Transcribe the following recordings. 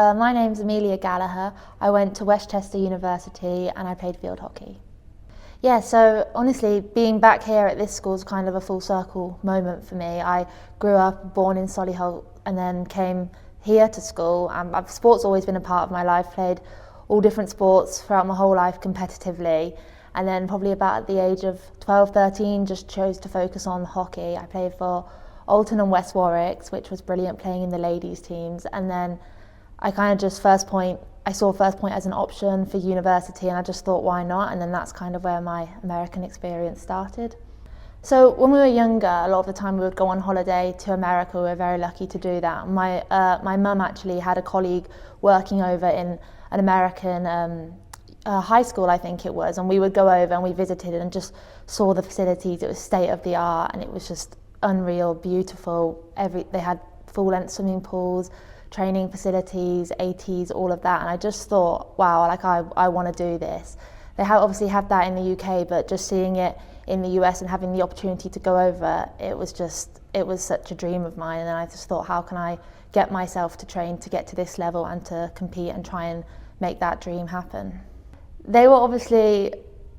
My name's Millie Gallagher. I went to Westchester University and I played field hockey. Yeah, so honestly, being back here at this school is kind of a full circle moment for me. I grew up, born in Solihull, and then came here to school. Sport's always been a part of my life, played all different sports throughout my whole life competitively. And then probably about at the age of 12, 13, just chose to focus on hockey. I played for Alton and West Warwicks, which was brilliant playing in the ladies teams. And then I kind of just I saw First Point as an option for university, and I just thought, why not? And then that's kind of where my American experience started. So when we were younger, a lot of the time we would go on holiday to America. We were very lucky to do that. My mum actually had a colleague working over in an American high school, I think it was, and we would go over and we visited and just saw the facilities. It was state of the art, and it was just unreal, beautiful. They had full-length swimming pools, training facilities, ATs, all of that, and I just thought, wow, like I want to do this. They obviously have that in the UK, but just seeing it in the US and having the opportunity to go over, it was such a dream of mine. And then I just thought, how can I get myself to train to get to this level and to compete and try and make that dream happen. They were obviously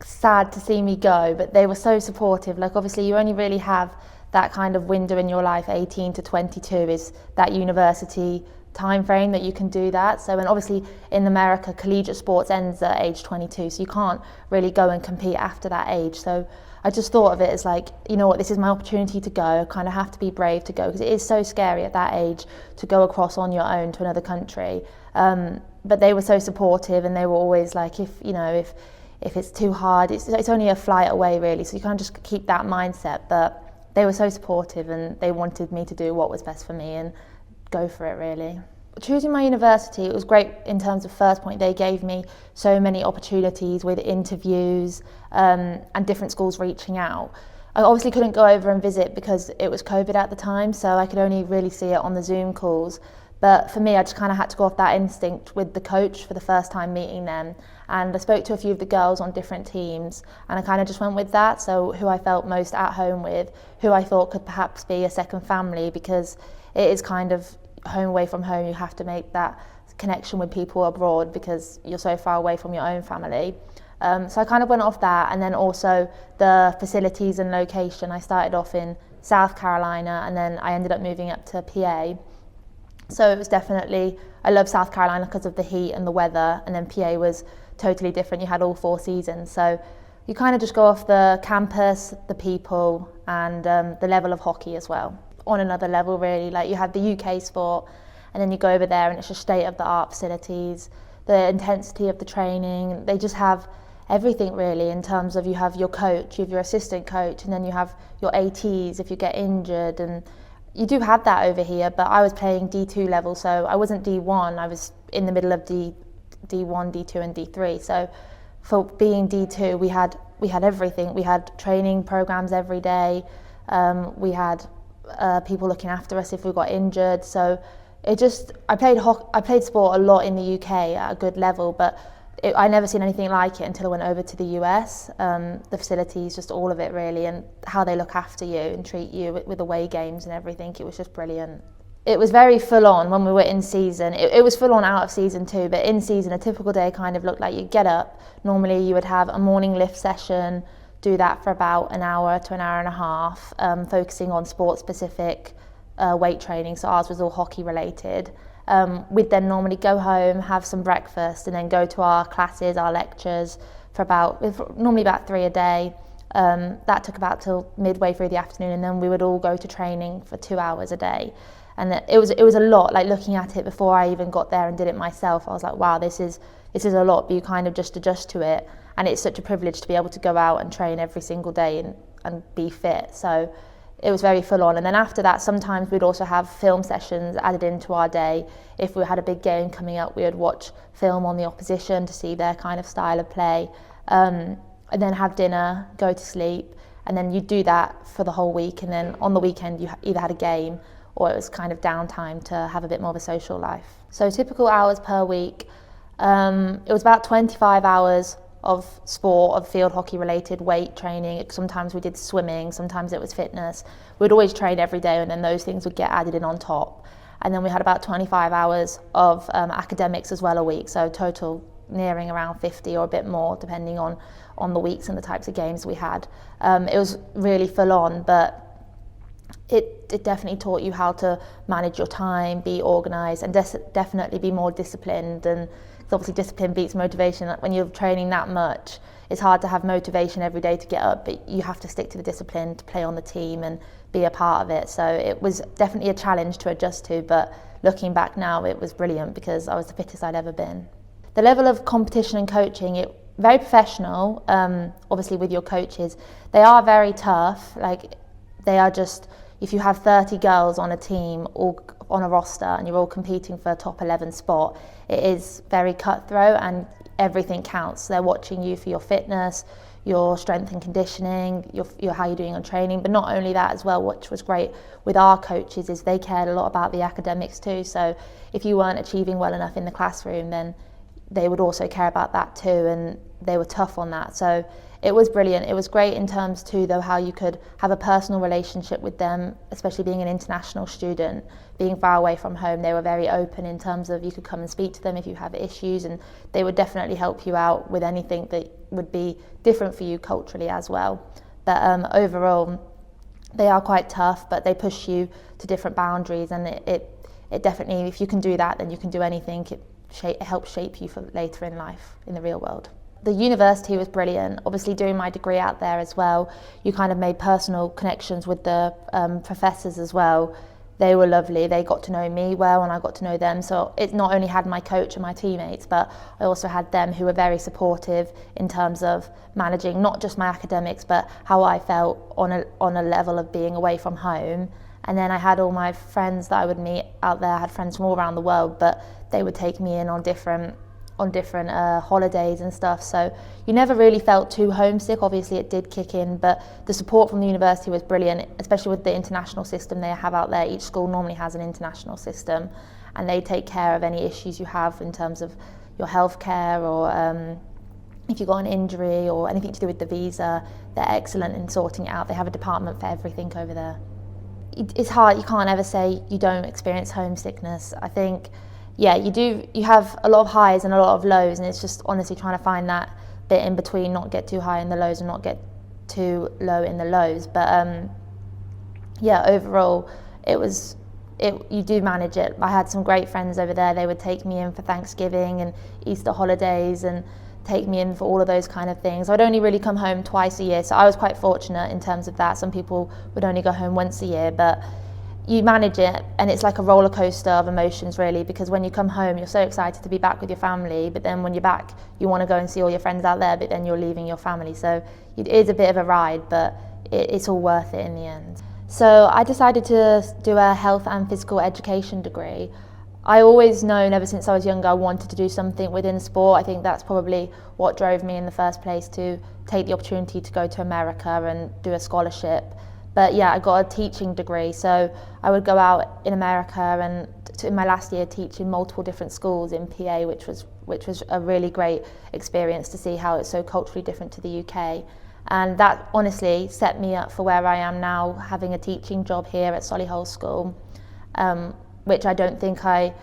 sad to see me go, but they were so supportive. Like, obviously you only really have that kind of window in your life, 18 to 22 is that university time frame that you can do that. So, and obviously in America, collegiate sports ends at age 22, so you can't really go and compete after that age. So I just thought of it as like, you know what, this is my opportunity to go. I kind of have to be brave to go, because it is so scary at that age to go across on your own to another country. But they were so supportive, and they were always like, if it's too hard, it's only a flight away really, so you can't just keep that mindset. But they were so supportive, and they wanted me to do what was best for me and go for it really. Choosing my university, it was great in terms of First Point. They gave me so many opportunities with interviews and different schools reaching out. I obviously couldn't go over and visit because it was COVID at the time, so I could only really see it on the Zoom calls. But for me, I just kind of had to go off that instinct with the coach for the first time meeting them. And I spoke to a few of the girls on different teams, and I kind of just went with that. So who I felt most at home with, who I thought could perhaps be a second family, because it is kind of home away from home. You have to make that connection with people abroad because you're so far away from your own family. So I kind of went off that, and then also the facilities and location. I started off in South Carolina, and then I ended up moving up to PA. So it was definitely, I love South Carolina because of the heat and the weather, and then PA was totally different. You had all 4 seasons. So you kind of just go off the campus, the people, and the level of hockey as well. On another level really, like you have the UK sport, and then you go over there and it's just state-of-the-art facilities, the intensity of the training. They just have everything really, in terms of you have your coach, you have your assistant coach, and then you have your ATs if you get injured, and you do have that over here. But I was playing D2 level, so I wasn't D1, I was in the middle of D1, D2 and D3. So for being D2, we had everything. We had training programs every day, we had people looking after us if we got injured. So I played sport a lot in the UK at a good level, but I never seen anything like it until I went over to the US. The facilities, just all of it really, and how they look after you and treat you with away games and everything, it was just brilliant. It was very full on when we were in season. It was full on out of season too, but in season a typical day kind of looked like you'd get up. Normally you would have a morning lift session, do that for about an hour to an hour and a half, focusing on sport specific weight training, so ours was all hockey related. We'd then normally go home, have some breakfast, and then go to our classes, our lectures, normally about 3 a day. That took about till midway through the afternoon, and then we would all go to training for 2 hours a day. And it was a lot. Like, looking at it before I even got there and did it myself, I was like, wow, this is a lot, but you kind of just adjust to it. And it's such a privilege to be able to go out and train every single day and be fit. So it was very full on. And then after that, sometimes we'd also have film sessions added into our day. If we had a big game coming up, we would watch film on the opposition to see their kind of style of play, and then have dinner, go to sleep, and then you'd do that for the whole week. And then on the weekend, you either had a game or it was kind of downtime to have a bit more of a social life. So typical hours per week, it was about 25 hours of sport, of field hockey related weight training. Sometimes we did swimming, sometimes it was fitness. We'd always train every day, and then those things would get added in on top. and then we had about 25 hours of academics as well a week, so total nearing around 50 or a bit more depending on the weeks and the types of games we had. It was really full on, but it definitely taught you how to manage your time, be organised, and definitely be more disciplined. And obviously discipline beats motivation. When you're training that much, it's hard to have motivation every day to get up, but you have to stick to the discipline to play on the team and be a part of it. So it was definitely a challenge to adjust to, but looking back now, it was brilliant because I was the fittest I'd ever been. The level of competition and coaching, it very professional, obviously with your coaches. They are very tough, like they are just, if you have 30 girls on a team, all on a roster, and you're all competing for a top 11 spot, it is very cutthroat and everything counts. They're watching you for your fitness, your strength and conditioning, your how you're doing on training, but not only that as well, which was great with our coaches, is they cared a lot about the academics too. So if you weren't achieving well enough in the classroom, then they would also care about that too, and they were tough on that. So it was brilliant. It was great in terms too, though, how you could have a personal relationship with them, especially being an international student, being far away from home. They were very open in terms of you could come and speak to them if you have issues, and they would definitely help you out with anything that would be different for you culturally as well. But overall, they are quite tough, but they push you to different boundaries, and it definitely, if you can do that, then you can do anything. It helps shape you for later in life, in the real world. The university was brilliant. Obviously doing my degree out there as well, you kind of made personal connections with the professors as well. They were lovely. They got to know me well and I got to know them. So it not only had my coach and my teammates, but I also had them who were very supportive in terms of managing not just my academics, but how I felt on a level of being away from home. And then I had all my friends that I would meet out there. I had friends from all around the world, but they would take me in on different holidays and stuff. So you never really felt too homesick. Obviously it did kick in, but the support from the university was brilliant, especially with the international system they have out there. Each school normally has an international system, and they take care of any issues you have in terms of your healthcare, or if you got an injury or anything to do with the visa. They're excellent in sorting it out. They have a department for everything over there. It's hard, you can't ever say you don't experience homesickness. I think, yeah, you do. You have a lot of highs and a lot of lows, and it's just honestly trying to find that bit in between, not get too high in the lows and not get too low in the lows. But yeah, overall, you do manage it. I had some great friends over there. They would take me in for Thanksgiving and Easter holidays and take me in for all of those kind of things. I'd only really come home twice a year, so I was quite fortunate in terms of that. Some people would only go home once a year, but you manage it, and it's like a roller coaster of emotions really, because when you come home you're so excited to be back with your family, but then when you're back you want to go and see all your friends out there, but then you're leaving your family. So it is a bit of a ride, but it's all worth it in the end. So I decided to do a health and physical education degree. I always known ever since I was younger I wanted to do something within sport. I think that's probably what drove me in the first place to take the opportunity to go to America and do a scholarship. But yeah, I got a teaching degree, so I would go out in America and in my last year teach in multiple different schools in PA, which was a really great experience to see how it's so culturally different to the UK. And that honestly set me up for where I am now, having a teaching job here at Solihull School. Which I don't think I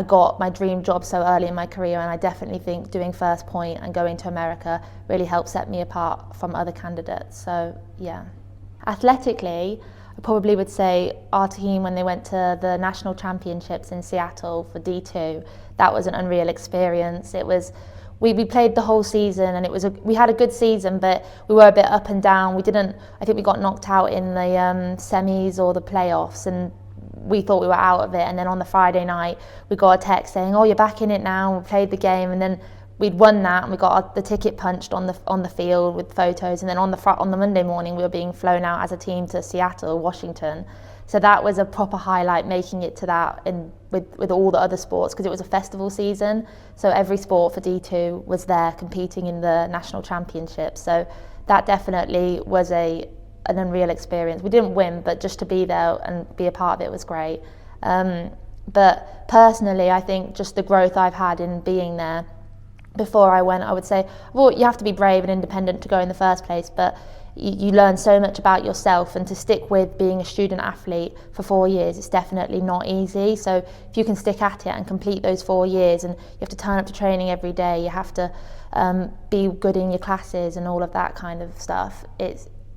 got my dream job so early in my career, and I definitely think doing First Point and going to America really helped set me apart from other candidates. So yeah. Athletically, I probably would say our team, when they went to the national championships in Seattle for D2, that was an unreal experience. It was, we played the whole season, and we had a good season, but we were a bit up and down. I think we got knocked out in the semis or the playoffs, and we thought we were out of it. And then on the Friday night we got a text saying, oh, you're back in it now, and we played the game, and then we'd won that and we got the ticket punched on the field with photos, and then on the Monday morning we were being flown out as a team to Seattle, Washington. So that was a proper highlight, making it to that with all the other sports, because it was a festival season, so every sport for D2 was there competing in the national championship. So that definitely was an unreal experience. We didn't win, but just to be there and be a part of it was great. But personally, I think just the growth I've had in being there. Before I went, I would say, well, you have to be brave and independent to go in the first place, but you learn so much about yourself, and to stick with being a student athlete for 4 years, it's definitely not easy. So if you can stick at it and complete those 4 years, and you have to turn up to training every day, you have to be good in your classes and all of that kind of stuff,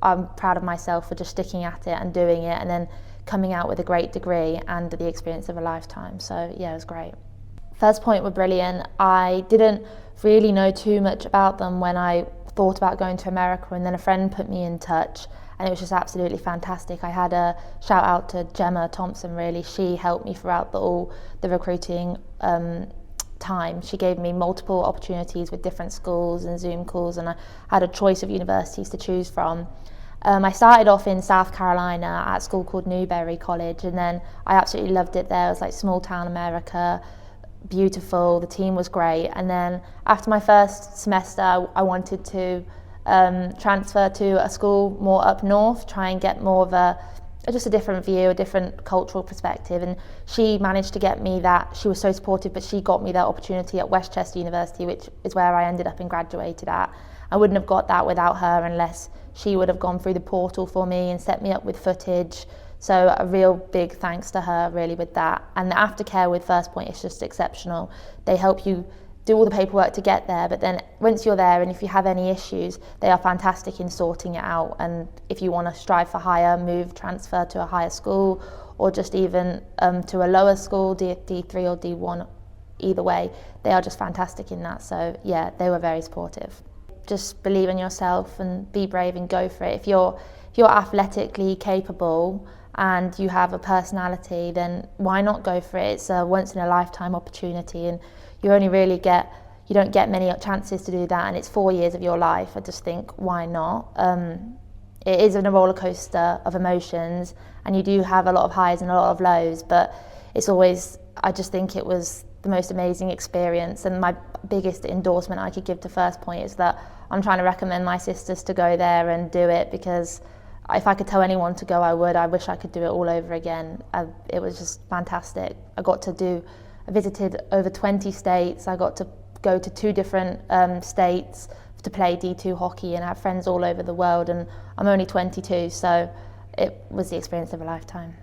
I'm proud of myself for just sticking at it and doing it, and then coming out with a great degree and the experience of a lifetime. So yeah, it was great. First Point were brilliant. I didn't really know too much about them when I thought about going to America, and then a friend put me in touch, and it was just absolutely fantastic. I had a shout out to Gemma Thompson, really. She helped me throughout all the recruiting time. She gave me multiple opportunities with different schools and Zoom calls, and I had a choice of universities to choose from. I started off in South Carolina at a school called Newberry College, and then I absolutely loved it there. It was like small town America, beautiful, the team was great. And then after my first semester, I wanted to transfer to a school more up north, try and get more of just a different view, a different cultural perspective. And she managed to get me that. She was so supportive, but she got me that opportunity at Westchester University, which is where I ended up and graduated at. I wouldn't have got that without her, unless she would have gone through the portal for me and set me up with footage. So a real big thanks to her, really, with that. And the aftercare with First Point is just exceptional. They help you do all the paperwork to get there, but then once you're there, and if you have any issues, they are fantastic in sorting it out. And if you want to strive for higher, transfer to a higher school, or just even to a lower school, D3 or D1, either way, they are just fantastic in that. So yeah, they were very supportive. Just believe in yourself and be brave and go for it. If you're athletically capable and you have a personality, then why not go for it? It's a once in a lifetime opportunity, and you don't get many chances to do that, and it's 4 years of your life. I just think, why not? It is a roller coaster of emotions, and you do have a lot of highs and a lot of lows, but I just think it was the most amazing experience. And my biggest endorsement I could give to First Point is that I'm trying to recommend my sisters to go there and do it, because if I could tell anyone to go, I would. I wish I could do it all over again. It was just fantastic. I visited over 20 states. I got to go to 2 different states to play D2 hockey, and I have friends all over the world, and I'm only 22, so it was the experience of a lifetime.